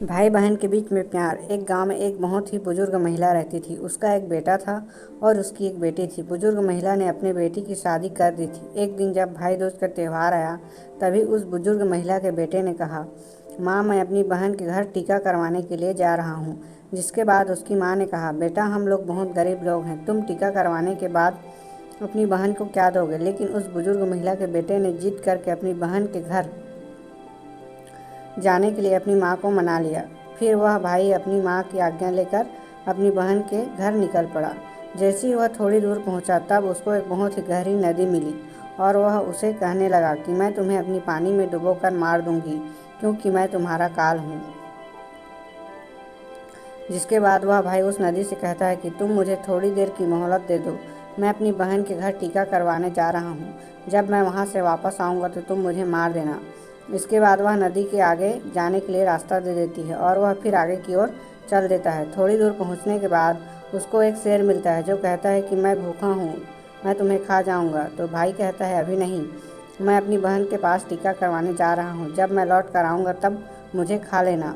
भाई बहन के बीच में प्यार। एक गांव में एक बहुत ही बुजुर्ग महिला रहती थी। उसका एक बेटा था और उसकी एक बेटी थी। बुजुर्ग महिला ने अपनी बेटी की शादी कर दी थी। एक दिन जब भाई दूज का त्यौहार आया, तभी उस बुजुर्ग महिला के बेटे ने कहा, माँ, मैं अपनी बहन के घर टीका करवाने के लिए जा रहा हूँ। जिसके बाद उसकी माँ ने कहा, बेटा, हम लोग बहुत गरीब लोग हैं, तुम टीका करवाने के बाद अपनी बहन को क्या दोगे? लेकिन उस बुजुर्ग महिला के बेटे ने जिद करके अपनी बहन के घर जाने के लिए अपनी माँ को मना लिया। फिर वह भाई अपनी माँ की आज्ञा लेकर अपनी बहन के घर निकल पड़ा। जैसे ही वह थोड़ी दूर पहुँचा, तब उसको एक बहुत ही गहरी नदी मिली और वह उसे कहने लगा कि मैं तुम्हें अपनी पानी में डुबोकर मार दूंगी, क्योंकि मैं तुम्हारा काल हूँ। जिसके बाद वह भाई उस नदी से कहता है कि तुम मुझे थोड़ी देर की मोहलत दे दो, मैं अपनी बहन के घर टीका करवाने जा रहा हूँ। जब मैं वहाँ से वापस आऊँगा तो तुम मुझे मार देना। इसके बाद वह नदी के आगे जाने के लिए रास्ता दे देती है और वह फिर आगे की ओर चल देता है। थोड़ी दूर पहुँचने के बाद उसको एक शेर मिलता है जो कहता है कि मैं भूखा हूँ, मैं तुम्हें खा जाऊँगा। तो भाई कहता है, अभी नहीं, मैं अपनी बहन के पास टीका करवाने जा रहा हूँ, जब मैं लौट कर आऊँगा तब मुझे खा लेना।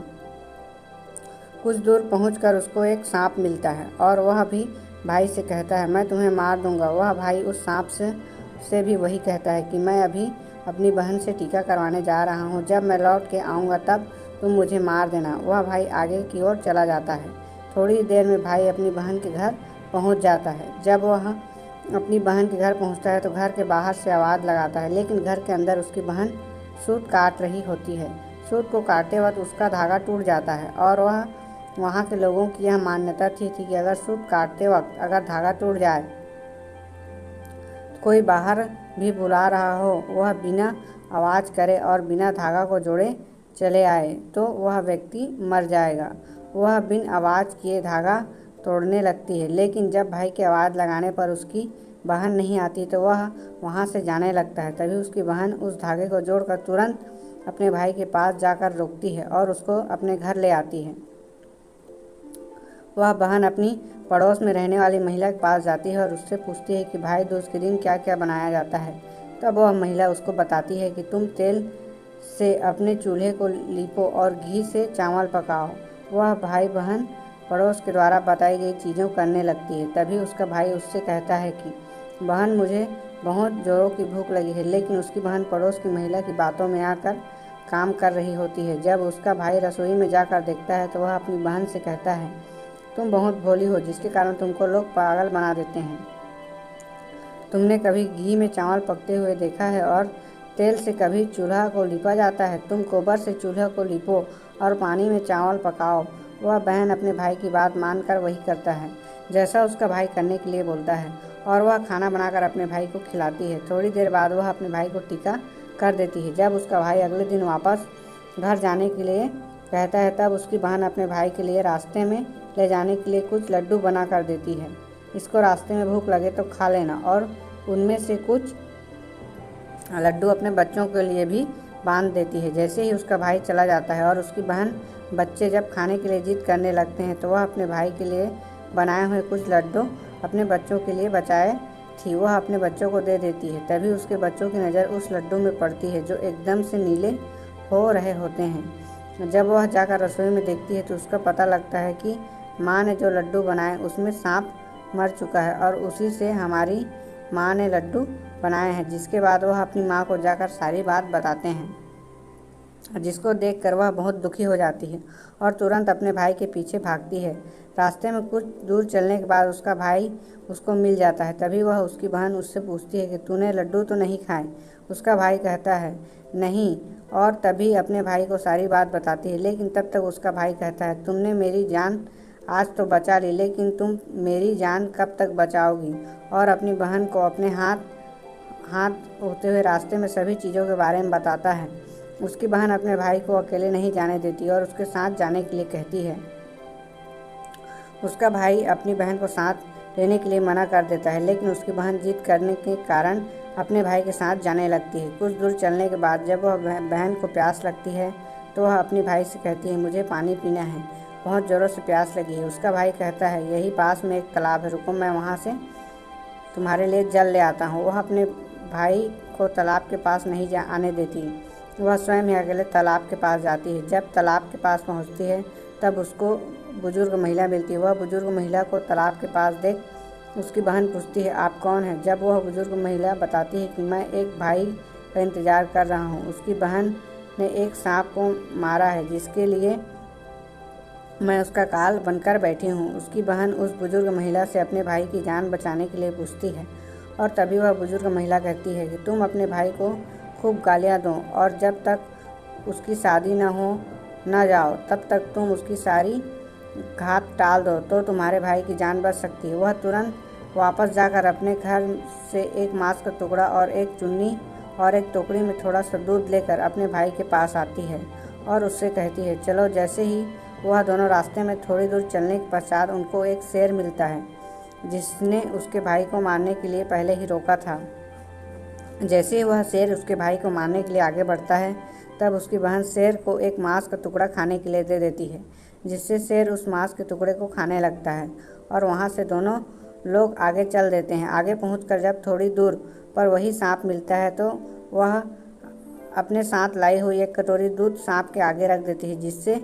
कुछ दूर पहुंचकर उसको एक सांप मिलता है और वह भी भाई से कहता है, मैं तुम्हें मार दूंगा। वह भाई उस सांप से भी वही कहता है कि मैं अभी अपनी बहन से टीका करवाने जा रहा हूँ, जब मैं लौट के आऊँगा तब तुम मुझे मार देना। वह भाई आगे की ओर चला जाता है। थोड़ी देर में भाई अपनी बहन के घर पहुँच जाता है। जब वह अपनी बहन के घर पहुँचता है तो घर के बाहर से आवाज़ लगाता है, लेकिन घर के अंदर उसकी बहन सूत काट रही होती है। सूत को काटते वक्त उसका धागा टूट जाता है और वहाँ के लोगों की यह मान्यता थी कि अगर सूत काटते वक्त अगर धागा टूट जाए, कोई बाहर भी बुला रहा हो, वह बिना आवाज़ करे और बिना धागा को जोड़े चले आए तो वह व्यक्ति मर जाएगा। वह बिन आवाज़ किए धागा तोड़ने लगती है, लेकिन जब भाई की आवाज़ लगाने पर उसकी बहन नहीं आती तो वह वहाँ से जाने लगता है। तभी उसकी बहन उस धागे को जोड़कर तुरंत अपने भाई के पास जाकर रोकती है और उसको अपने घर ले आती है। वह बहन अपनी पड़ोस में रहने वाली महिला के पास जाती है और उससे पूछती है कि भाई दूज के दिन क्या क्या बनाया जाता है। तब वह महिला उसको बताती है कि तुम तेल से अपने चूल्हे को लीपो और घी से चावल पकाओ। वह भाई बहन पड़ोस के द्वारा बताई गई चीज़ों करने लगती है। तभी उसका भाई उससे कहता है कि बहन, मुझे बहुत ज़ोरों की भूख लगी है। लेकिन उसकी बहन पड़ोस की महिला की बातों में आकर काम कर रही होती है। जब उसका भाई रसोई में जाकर देखता है तो वह अपनी बहन से कहता है, तुम बहुत भोली हो, जिसके कारण तुमको लोग पागल बना देते हैं। तुमने कभी घी में चावल पकते हुए देखा है और तेल से कभी चूल्हा को लीपा जाता है? तुम गोबर से चूल्हे को लीपो और पानी में चावल पकाओ। वह बहन अपने भाई की बात मानकर वही करता है जैसा उसका भाई करने के लिए बोलता है और वह खाना बनाकर अपने भाई को खिलाती है। थोड़ी देर बाद वह अपने भाई को टीका कर देती है। जब उसका भाई अगले दिन वापस घर जाने के लिए कहता है, तब उसकी बहन अपने भाई के लिए रास्ते में ले जाने के लिए कुछ लड्डू बना कर देती है। इसको रास्ते में भूख लगे तो खा लेना, और उनमें से कुछ लड्डू अपने बच्चों के लिए भी बांध देती है। जैसे ही उसका भाई चला जाता है और उसकी बहन बच्चे जब खाने के लिए जिद करने लगते हैं तो वह अपने भाई के लिए बनाए हुए कुछ लड्डू अपने बच्चों के लिए बचाए थी, वह अपने बच्चों को दे देती है। तभी उसके बच्चों की नज़र उस लड्डू में पड़ती है जो एकदम से नीले हो रहे होते हैं। जब वह जाकर रसोई में देखती है तो उसका पता लगता है कि माँ ने जो लड्डू बनाए उसमें सांप मर चुका है और उसी से हमारी माँ ने लड्डू बनाए हैं। जिसके बाद वह अपनी माँ को जाकर सारी बात बताते हैं, जिसको देखकर वह बहुत दुखी हो जाती है और तुरंत अपने भाई के पीछे भागती है। रास्ते में कुछ दूर चलने के बाद उसका भाई उसको मिल जाता है। तभी वह उसकी बहन उससे पूछती है कि तूने लड्डू तो नहीं खाए? उसका भाई कहता है, नहीं, और तभी अपने भाई को सारी बात बताती है। लेकिन तब तक उसका भाई कहता है, तुमने मेरी जान आज तो बचा ली, लेकिन तुम मेरी जान कब तक बचाओगी? और अपनी बहन को अपने हाथ होते हुए रास्ते में सभी चीज़ों के बारे में बताता है। उसकी बहन अपने भाई को अकेले नहीं जाने देती और उसके साथ जाने के लिए कहती है। उसका भाई अपनी बहन को साथ लेने के लिए मना कर देता है, लेकिन उसकी बहन जिद करने के कारण अपने भाई के साथ जाने लगती है। कुछ दूर चलने के बाद जब वह बहन को प्यास लगती है तो वह अपने भाई से कहती है, मुझे पानी पीना है, बहुत ज़ोरों से प्यास लगी है। उसका भाई कहता है, यही पास में एक तालाब है, रुको, मैं वहाँ से तुम्हारे लिए जल ले आता हूँ। वह अपने भाई को तालाब के पास नहीं आने देती। वह स्वयं ही अकेले तालाब के पास जाती है। जब तालाब के पास पहुंचती है तब उसको बुजुर्ग महिला मिलती है। वह बुजुर्ग महिला को तालाब के पास देख उसकी बहन पूछती है, आप कौन हैं? जब वह बुजुर्ग महिला बताती है कि मैं एक भाई का इंतज़ार कर रहा हूँ। उसकी बहन ने एक सांप को मारा है जिसके लिए मैं उसका काल बनकर बैठी हूँ। उसकी बहन उस बुजुर्ग महिला से अपने भाई की जान बचाने के लिए पूछती है और तभी वह बुजुर्ग महिला कहती है कि तुम अपने भाई को खूब गालियाँ दो और जब तक उसकी शादी न जाओ तब तक तुम उसकी सारी घात टाल दो तो तुम्हारे भाई की जान बच सकती है। वह तुरंत वापस जाकर अपने घर से एक मांस का टुकड़ा और एक चुन्नी और एक टोकरी में थोड़ा सा दूध लेकर अपने भाई के पास आती है और उससे कहती है, चलो। जैसे ही वह दोनों रास्ते में थोड़ी दूर चलने के पश्चात उनको एक शेर मिलता है जिसने उसके भाई को मारने के लिए पहले ही रोका था। जैसे ही वह शेर उसके भाई को मारने के लिए आगे बढ़ता है तब उसकी बहन शेर को एक मांस का टुकड़ा खाने के लिए दे देती है, जिससे शेर उस मांस के टुकड़े को खाने लगता है और वहाँ से दोनों लोग आगे चल देते हैं। आगे पहुंचकर जब थोड़ी दूर पर वही सांप मिलता है तो वह अपने साथ लाई हुई एक कटोरी दूध सांप के आगे रख देती है, जिससे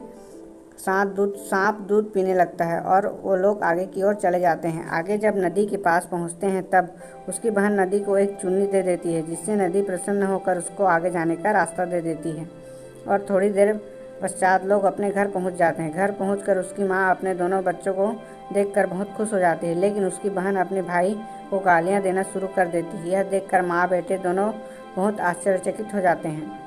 सांप दूध पीने लगता है और वो लोग आगे की ओर चले जाते हैं। आगे जब नदी के पास पहुंचते हैं तब उसकी बहन नदी को एक चुन्नी दे देती है, जिससे नदी प्रसन्न होकर उसको आगे जाने का रास्ता दे देती है और थोड़ी देर पश्चात लोग अपने घर पहुंच जाते हैं। घर पहुंचकर उसकी माँ अपने दोनों बच्चों को देखकर बहुत खुश हो जाती है, लेकिन उसकी बहन अपने भाई को गालियाँ देना शुरू कर देती है। यह देखकर माँ बेटे दोनों बहुत आश्चर्यचकित हो जाते हैं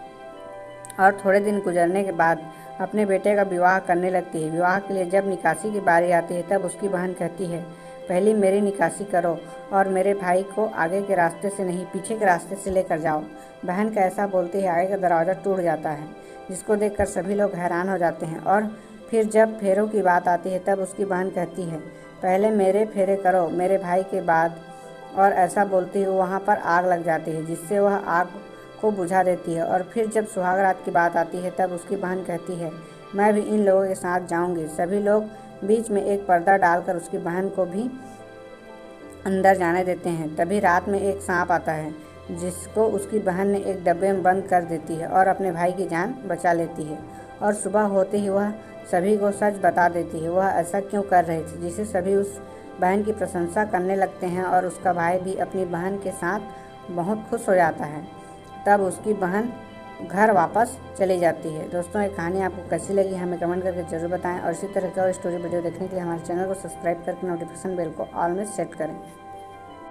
और थोड़े दिन गुजरने के बाद अपने बेटे का विवाह करने लगती है। विवाह के लिए जब निकासी की बारी आती है तब उसकी बहन कहती है, पहले मेरी निकासी करो और मेरे भाई को आगे के रास्ते से नहीं पीछे के रास्ते से लेकर जाओ। बहन का ऐसा बोलते ही आगे का दरवाज़ा टूट जाता है, जिसको देखकर सभी लोग हैरान हो जाते हैं। और फिर जब फेरों की बात आती है तब उसकी बहन कहती है, पहले मेरे फेरे करो मेरे भाई के बाद। और ऐसा बोलते ही वहाँ पर आग लग जाती है, जिससे वह आग को बुझा देती है। और फिर जब सुहागरात की बात आती है तब उसकी बहन कहती है, मैं भी इन लोगों के साथ जाऊंगी। सभी लोग बीच में एक पर्दा डालकर उसकी बहन को भी अंदर जाने देते हैं। तभी रात में एक सांप आता है जिसको उसकी बहन ने एक डब्बे में बंद कर देती है और अपने भाई की जान बचा लेती है। और सुबह होते ही वह सभी को सच बता देती है वह ऐसा क्यों कर रही थी, जिससे सभी उस बहन की प्रशंसा करने लगते हैं और उसका भाई भी अपनी बहन के साथ बहुत खुश हो जाता है। तब उसकी बहन घर वापस चली जाती है। दोस्तों, ये कहानी आपको कैसी लगी हमें कमेंट करके ज़रूर बताएं और इसी तरह का और स्टोरी वीडियो देखने के लिए हमारे चैनल को सब्सक्राइब करके नोटिफिकेशन बेल को ऑल में सेट करें।